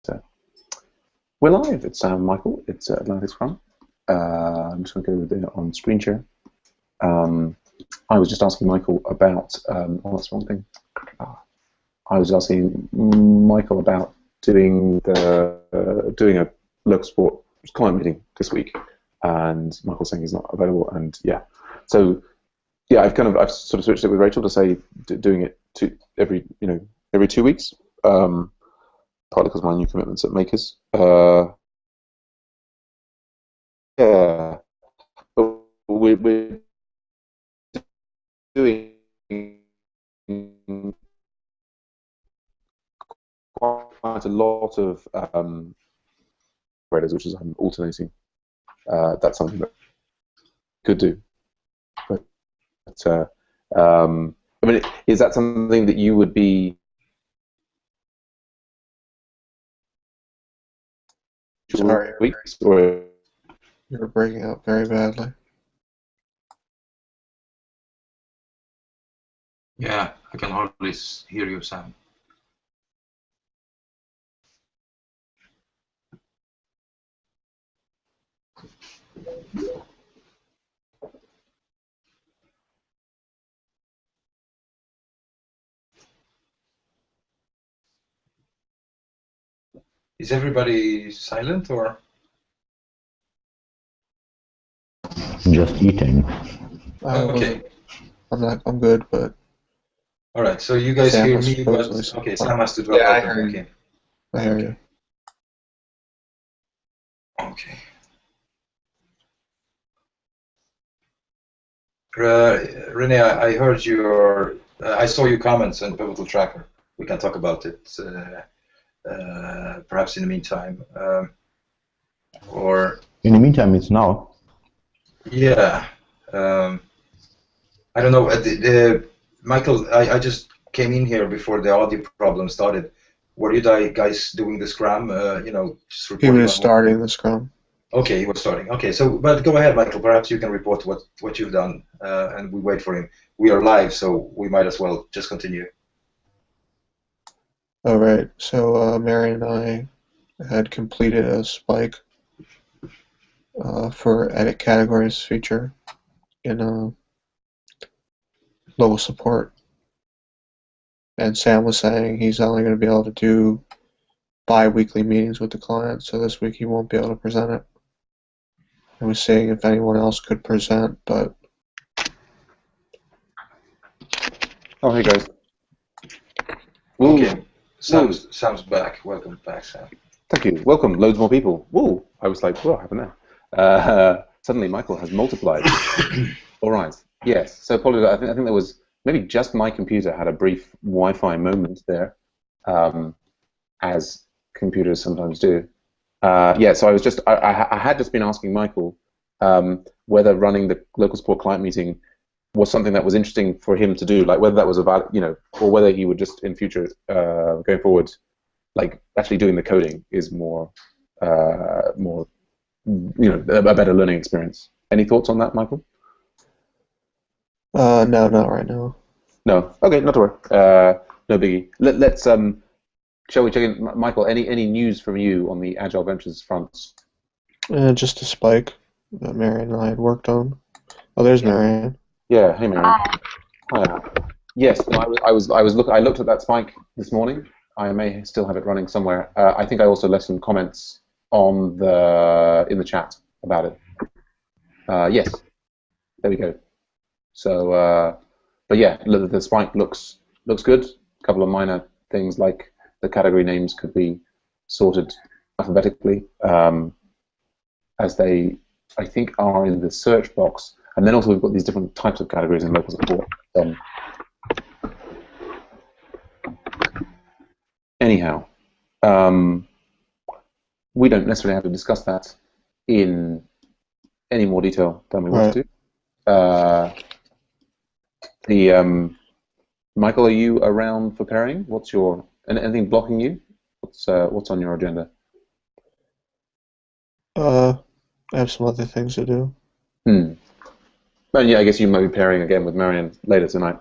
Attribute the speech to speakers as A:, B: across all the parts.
A: So we're live. It's Michael. It's AtlanticScrum. I'm just going to go there on screen share. I was just asking Michael about. Oh, that's the wrong thing. I was asking Michael about doing a local sport client meeting this week, and Michael's saying he's not available. And yeah, so yeah, I've sort of switched it with Rachel to say doing it every 2 weeks. Partly because of my new commitments at Makers. Yeah, but we're doing quite a lot of graders, which is I'm alternating. That's something that I could do. But I mean, is that something that you would be?
B: Sorry,
A: weeks or
B: you're breaking up very badly.
C: Yeah, I can hardly hear you, Sam. Is everybody silent or?
D: Just eating.
C: Okay.
B: I'm good, but
C: All right. So you guys
B: Sam
C: hear
B: was
C: me, but
B: supposedly
C: okay,
B: fine.
C: Sam has to drop
B: Yeah, I
C: out.
B: hear you.
C: Okay.
B: I hear
C: Okay.
B: you.
C: Okay. Renee, I heard your. I saw your comments on Pivotal Tracker. We can talk about it perhaps in the meantime. Or
D: In the meantime, it's now.
C: yeah. I don't know. Michael, I just came in here before the audio problem started. Were you guys doing the Scrum? Just
B: He
C: reporting
B: was
C: on.
B: starting the Scrum.
C: Okay, he was starting. Okay, so but go ahead, Michael. Perhaps you can report what you've done, and we wait for him. We are live, so we might as well just continue.
B: All right. So Mary and I had completed a spike for edit categories feature in local support, and Sam was saying he's only going to be able to do bi-weekly meetings with the client, so this week he won't be able to present it. I was seeing if anyone else could present, but
A: oh, hey guys.
C: Okay, Sam's back. Welcome back, Sam.
A: Thank you. Welcome. Loads more people. Whoa! I was like, what happened there? Suddenly, Michael has multiplied. All right. Yes. So, apologies. I think there was maybe just my computer had a brief Wi-Fi moment there, as computers sometimes do. Yeah. So I had just been asking Michael whether running the local support client meeting was something that was interesting for him to do, like whether that was about, or whether he would just in future going forward, like actually doing the coding is more, a better learning experience. Any thoughts on that, Michael?
B: no, not right now.
A: No. Okay, not to worry. No biggie. Let's shall we check in, Michael? Any news from you on the Agile Ventures front?
B: Just a spike that Marion and I had worked on. Oh, there's Marion.
A: Yeah. Hey, Mary. Hi. Yes. No, I looked at that spike this morning. I may still have it running somewhere. I think I also left some comments in the chat about it. Yes. There we go. So, but yeah, the spike looks good. A couple of minor things like the category names could be sorted alphabetically, as they, I think, are in the search box. And then also we've got these different types of categories in local support. Anyhow, we don't necessarily have to discuss that in any more detail than we want to. Michael, are you around for pairing? What's anything blocking you? What's on your agenda?
B: I have some other things to do.
A: And yeah, I guess you might be pairing again with Marion later tonight.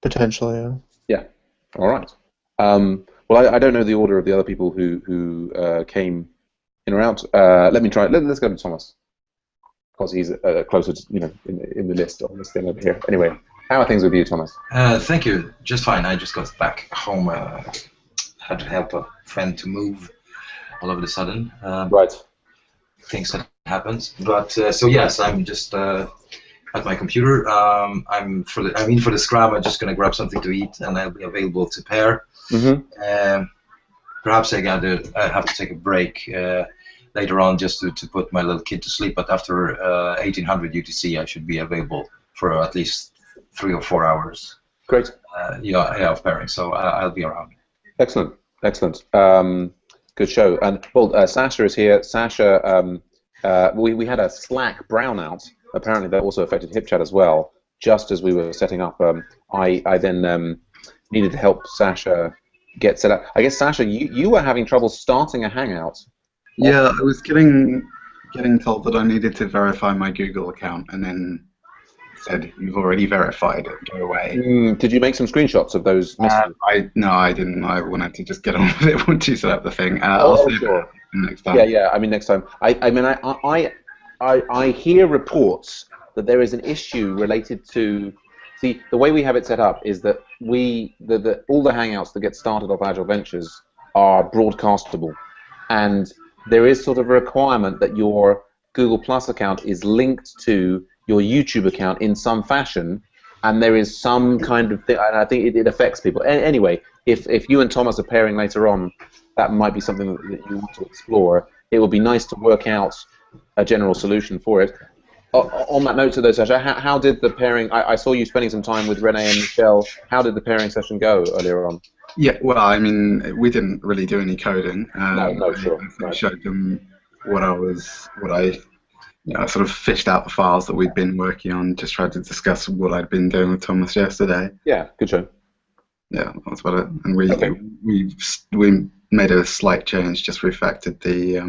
B: Potentially, yeah.
A: Yeah. All right. Well, I don't know the order of the other people who came in or out. Let me try. Let's go to Thomas, because he's closer to, in the list on this thing over here. Anyway, how are things with you, Thomas?
C: Thank you. Just fine. I just got back home. Had to help a friend to move all of a sudden.
A: Right.
C: Things that happens. But so yes, I'm just at my computer. For the scrum. I'm just gonna grab something to eat, and I'll be available to pair.
A: Mm-hmm.
C: Perhaps I have to take a break later on just to put my little kid to sleep. But after 1800 UTC, I should be available for at least 3 or 4 hours.
A: Great.
C: Of pairing. So I'll be around.
A: Excellent. Good show. And well, Sasha is here. Sasha, we had a Slack brownout. Apparently, that also affected HipChat as well. Just as we were setting up, I then needed to help Sasha get set up. I guess, Sasha, you were having trouble starting a Hangout.
E: Yeah, I was getting told that I needed to verify my Google account, and then said, "You've already verified it. Go away."
A: Did you make some screenshots of those messages?
E: No, I didn't. I wanted to just get on with it once you set up the thing. I'll see
A: sure.
E: Next time.
A: Yeah. I mean, next time. I hear reports that there is an issue related to. See, the way we have it set up is that all the Hangouts that get started off Agile Ventures are broadcastable, and there is sort of a requirement that your Google Plus account is linked to your YouTube account in some fashion, and there is some kind of thing, and I think it affects people. Anyway, if you and Thomas are pairing later on, that might be something that you want to explore. It would be nice to work out a general solution for it. On that note, though, Sasha, how did the pairing? I saw you spending some time with Renee and Michelle. How did the pairing session go earlier on?
E: Yeah, well, I mean, we didn't really do any coding.
A: No, sure.
E: I showed them what I sort of fished out the files that we'd been working on, just tried to discuss what I'd been doing with Thomas yesterday.
A: Yeah, good show.
E: Yeah, that's about it. And we made a slight change, just refactored the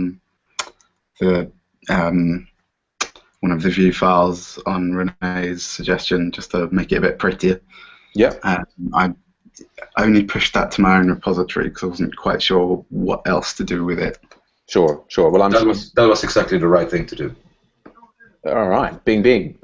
E: one of the view files on Renee's suggestion, just to make it a bit prettier.
A: Yeah.
E: I only pushed that to my own repository because I wasn't quite sure what else to do with it.
A: Sure. Well,
C: that was exactly the right thing to do.
A: All right, bing,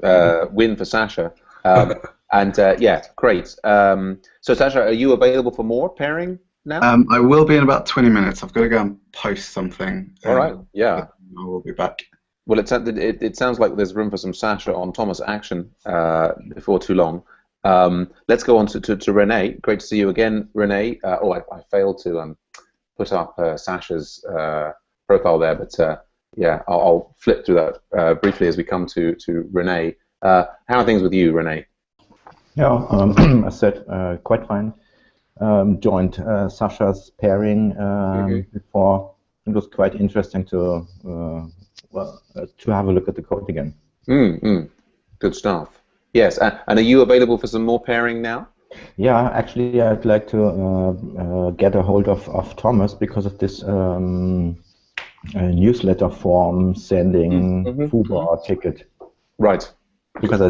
A: win for Sasha. Yeah, great. So Sasha, are you available for more pairing now?
E: I will be in about 20 minutes. I've got to go and post something.
A: All right, yeah.
E: I will be back.
A: Well, it sounds like there's room for some Sasha on Thomas action before too long. Let's go on to Renee. Great to see you again, Renee. I failed to put up Sasha's profile there, but yeah, I'll flip through that briefly as we come to Renee. How are things with you, Renee?
D: Yeah, I said quite fine. Joined Sasha's pairing before. It was quite interesting to have a look at the code again.
A: Good stuff. Yes, and are you available for some more pairing now?
D: Yeah, actually, I'd like to get a hold of Thomas because of this newsletter form sending FUBAR ticket.
A: Right.
D: Because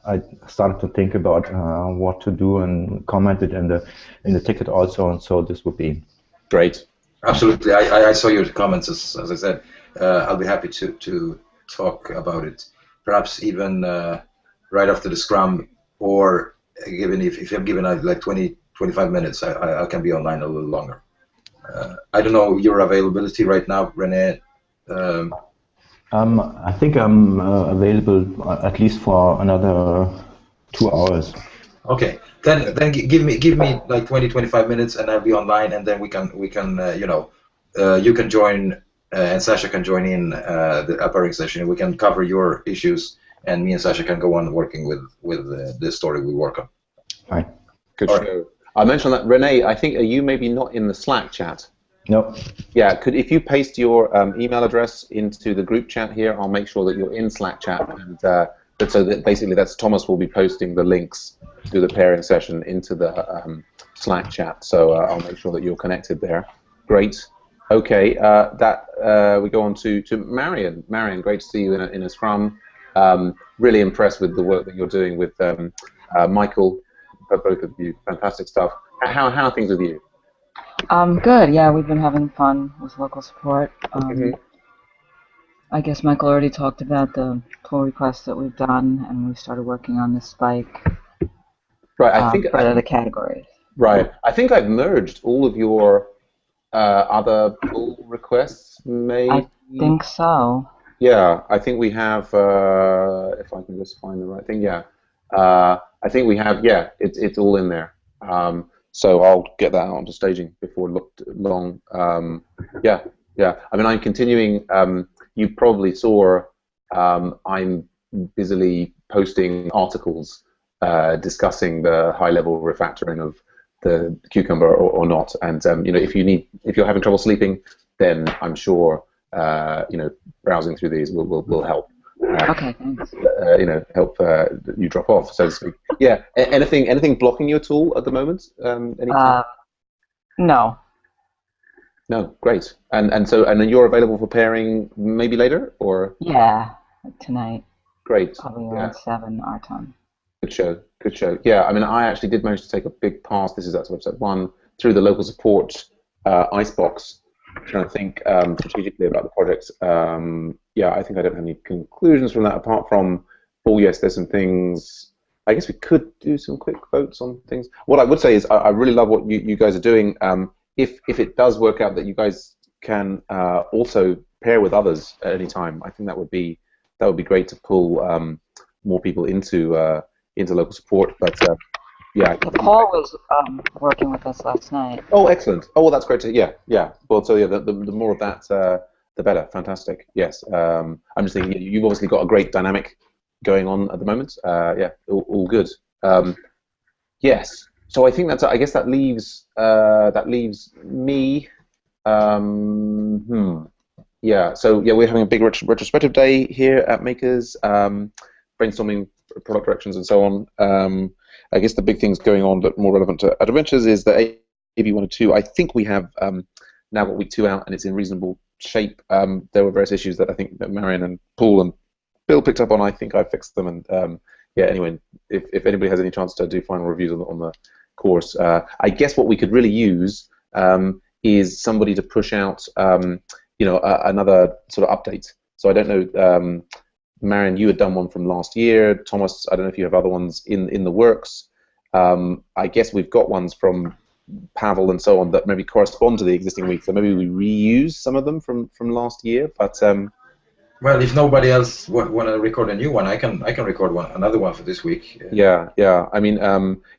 D: I started to think about what to do and commented in the ticket also, and so this would be
A: great.
C: Absolutely, I saw your comments as I said. I'll be happy to talk about it. Perhaps even right after the scrum, or if I'm given like 20-25 minutes, I can be online a little longer. I don't know your availability right now, Renee.
D: I think I'm available at least for another 2 hours.
C: Okay, then give me like 20-25 minutes, and I'll be online, and then we can you can join and Sasha can join in the pairing session. We can cover your issues, and me and Sasha can go on working with the story we work on.
D: Fine.
A: Good show. Right. I mentioned that, Renee. I think are you maybe not in the Slack chat?
D: No.
A: Yeah. If you paste your email address into the group chat here, I'll make sure that you're in Slack chat, and so that basically Thomas will be posting the links to the pairing session into the Slack chat. So I'll make sure that you're connected there. Great. Okay. We go on to Marion. Marion, great to see you in a scrum. Really impressed with the work that you're doing with Michael. Both of you, fantastic stuff. How are things with you?
F: Good. Yeah, we've been having fun with local support. I guess Michael already talked about the pull requests that we've done, and we started working on this spike
A: Right. I think
F: for the categories.
A: Right. I think I've merged all of your other pull requests. Maybe.
F: I think so.
A: Yeah, I think we have. If I can just find the right thing. Yeah. I think we have. Yeah, it's all in there. So I'll get that out onto staging before long. Yeah. I mean, I'm continuing. You probably saw. I'm busily posting articles discussing the high-level refactoring of the Cucumber or not. And if you're having trouble sleeping, then I'm sure browsing through these will help.
F: Okay, thanks.
A: Help you drop off, so to speak. Yeah. Anything blocking you at all at the moment?
F: No.
A: No. Great. And then you're available for pairing maybe later, or?
F: Yeah, tonight.
A: Great.
F: Probably around 7 our time.
A: Good show. Yeah, I mean, I actually did manage to take a big pass. This is at website 1 through the local support icebox, trying to think strategically about the project. Yeah, I think I don't have any conclusions from that apart from, yes, there's some things. I guess we could do some quick votes on things. What I would say is I really love what you guys are doing. If it does work out that you guys can also pair with others at any time, I think that would be great to pull more people into local support. But yeah,
F: Paul was working with us last night.
A: Oh, excellent. Oh, well, that's great to hear. Yeah. Well, so yeah, the more of that, the better. Fantastic. Yes. I'm just thinking you've obviously got a great dynamic going on at the moment. Yeah, all good. Yes. So I think I guess that leaves me. Yeah. So yeah, we're having a big retrospective day here at Makers, brainstorming product directions and so on. I guess the big things going on that are more relevant to Adventures is that AB1 and 2. I think we have now got week 2 out and it's in reasonable shape. There were various issues that I think that Marion and Paul and Bill picked up on. I think I fixed them. And yeah, anyway, if anybody has any chance to do final reviews on the course, I guess what we could really use is somebody to push out, another sort of update. So I don't know. Marion, you had done one from last year. Thomas, I don't know if you have other ones in the works. I guess we've got ones from Pavel and so on that maybe correspond to the existing week. So maybe we reuse some of them from last year. But
C: well, if nobody else want to record a new one, I can record another one for this week.
A: Yeah. I mean,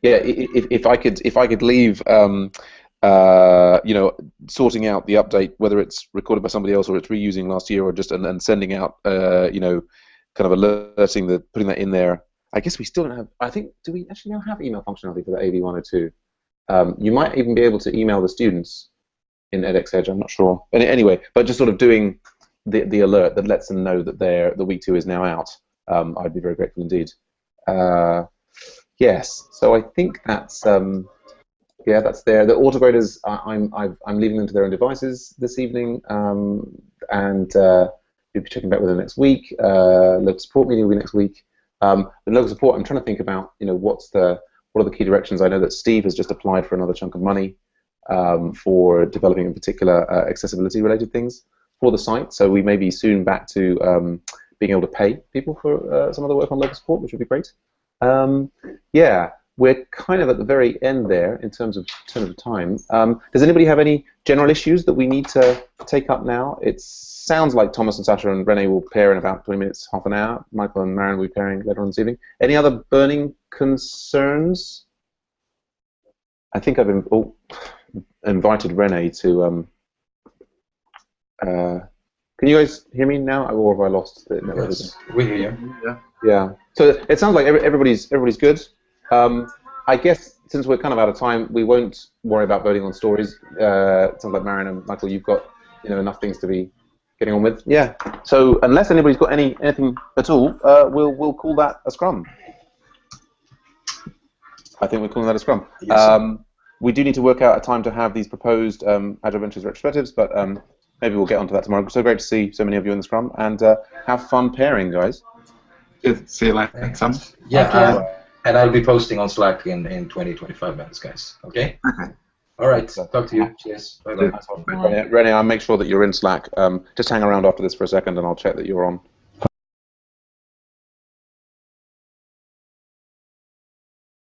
A: yeah. If I could leave. Sorting out the update, whether it's recorded by somebody else or it's reusing last year, or just and sending out, kind of alerting putting that in there. I guess we still don't have. I think, do we actually now have email functionality for the AV102? You might even be able to email the students in edX Edge. I'm not sure. Anyway, but just sort of doing the alert that lets them know that the week 2 is now out. I'd be very grateful indeed. Yes. So I think that's. Yeah, that's there. The autograders, I'm leaving them to their own devices this evening, and we'll be checking back with them next week. Local support meeting will be next week. The local support, I'm trying to think about, what are the key directions. I know that Steve has just applied for another chunk of money for developing, in particular, accessibility-related things for the site. So we may be soon back to being able to pay people for some of the work on local support, which would be great. Yeah. We're kind of at the very end there in terms of time. Does anybody have any general issues that we need to take up now? It sounds like Thomas and Sasha and Renee will pair in about 20 minutes, half an hour. Michael and Marion will be pairing later on this evening. Any other burning concerns? I think I've invited Renee to. Can you guys hear me now, or have I lost the network?
C: Yes, we hear you.
A: Yeah. So it sounds like everybody's good. I guess since we're kind of out of time, we won't worry about voting on stories. It sounds like Marion and Michael, you've got enough things to be getting on with. Yeah. So unless anybody's got anything at all, we'll call that a scrum. I think we're calling that a scrum. Yes, we do need to work out a time to have these proposed Agile Ventures retrospectives, but maybe we'll get onto that tomorrow. So great to see so many of you in the scrum, and have fun pairing, guys.
E: Good. See you later.
C: Yeah. And I'll be posting on Slack in 20-25 minutes, guys. Okay?
E: Okay.
C: All right. Talk to you. Cheers. Bye bye.
A: Renee, I'll make sure that you're in Slack. Just hang around after this for a second, and I'll check that you're on.